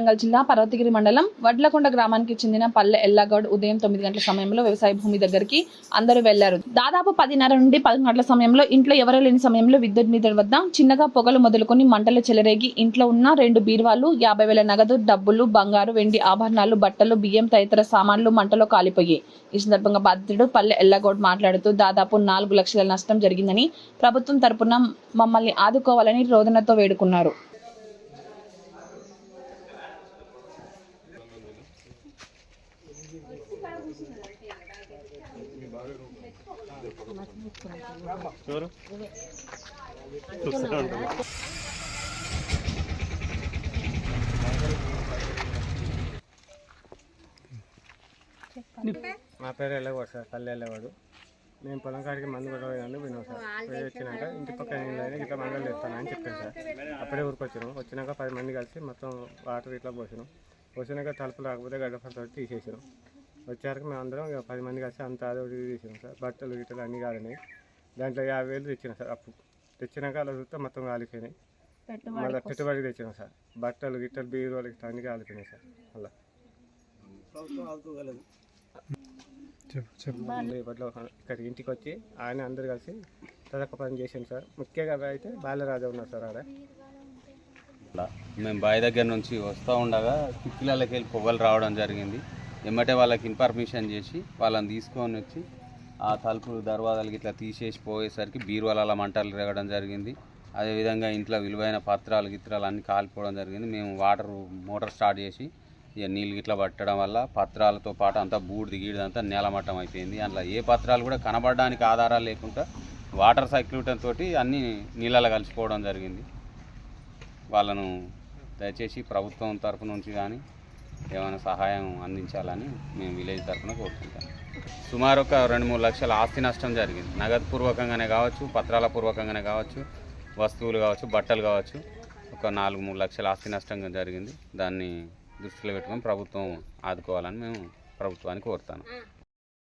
వరంగల్ జిల్లా పర్వతగిరి మండలం వడ్లకొండ గ్రామానికి చెందిన పల్లె ఎల్లగౌడ్ ఉదయం 9 గంటల సమయంలో వ్యవసాయ భూమి దగ్గరికి అందరూ వెళ్లారు. దాదాపు 10:30 నుండి 11 గంటల సమయంలో ఇంట్లో ఎవరూ లేని సమయంలో విద్యుత్ మీటర్ వద్ద చిన్నగా పొగలు మొదలుకొని మంటలు చెలరేగి ఇంట్లో ఉన్న 2 బీరువాలు, 50,000 నగదు, డబ్బులు, బంగారు, వెండి ఆభరణాలు, బట్టలు, బియ్యం తదితర సామాన్లు మంటలో కాలిపోయాయి. ఈ సందర్భంగా బాధితుడు పల్లె ఎల్లగౌడ్ మాట్లాడుతూ దాదాపు 4 లక్షల నష్టం జరిగిందని, ప్రభుత్వం తరపున మమ్మల్ని ఆదుకోవాలని రోదనతో వేడుకున్నారు. మా పేరు ఎల్లగౌడ్ సార్, పల్లె ఎల్లగౌడు. మేము పొలం కాడికి మందు కొట్టడానికి పోయినాం సార్. పోయి వచ్చినాక ఇంటి పక్కన ఇట్లా మంగళ చేస్తానని చెప్పాను సార్. అప్పుడే ఊరికొచ్చినాం. వచ్చినాక 10 మంది కలిసి మొత్తం వాటర్ ఇట్లా పోసినాక తలుపులు రాకపోతే గడ్డపడితో తీసేసినాం. వచ్చాక మేము అందరం 10 మంది కలిసి అంత అది తీసినాం సార్. బట్టలు గిట్టలు అన్నీ కాలినాయి. దాంట్లో 50,000 తెచ్చినాం సార్. అప్పు తెచ్చినాక అలా చూస్తే మొత్తం కాలిపోయినాయి. మళ్ళీ పెట్టుబడికి తెచ్చినాం సార్. బట్టలు గిట్టలు బీరువాలు గిట్ట అన్నీ కాలిపోయినాయి సార్. అలా ఇప్పట్లో ఇక్కడికి ఇంటికి వచ్చి ఆయన అందరు కలిసి తదొక పని చేసాను సార్. ముఖ్యంగా అయితే బాలరాజు ఉన్నారు సార్. ఆడ మేము బావి దగ్గర నుంచి వస్తూ ఉండగా కిటికీలకి వెళ్ళి పొగలు రావడం జరిగింది. ఎమ్మటే వాళ్ళకి ఇన్ఫర్మేషన్ చేసి వాళ్ళని తీసుకొని వచ్చి ఆ తలుపులు దర్వాజాలకి ఇట్లా తీసేసి పోయేసరికి బీరువాల మంటలు రేగడం జరిగింది. అదేవిధంగా ఇంట్లో విలువైన పత్రాలు గిత్రాలు అన్నీ కాలిపోవడం జరిగింది. మేము మోటార్ స్టార్ట్ చేసి ఇక నీళ్ళు గిట్లా పట్టడం వల్ల పత్రాలతో పాటు అంతా బూడిది గీడిదంతా నేలమట్టం అయిపోయింది. అందులో ఏ పత్రాలు కూడా కనబడడానికి ఆధారాలు లేకుండా వాటర్ సైక్లూటన్ తోటి అన్నీ నీళ్ళలో కలిసిపోవడం జరిగింది. వాళ్ళను దయచేసి ప్రభుత్వం తరఫు నుంచి కానీ ఏమైనా సహాయం అందించాలని మేము విలేజ్ తరఫున కోరుకుంటాం. సుమారు ఒక 2-3 లక్షల ఆస్తి నష్టం జరిగింది. నగదు పూర్వకంగానే కావచ్చు, పత్రాల పూర్వకంగానే కావచ్చు, వస్తువులు కావచ్చు, బట్టలు కావచ్చు. ఒక 4-3 లక్షల ఆస్తి నష్టం జరిగింది. దాన్ని దృష్టిలో పెట్టుకొని ప్రభుత్వం ఆదుకోవాలని మేము ప్రభుత్వాన్ని కోరుతాను.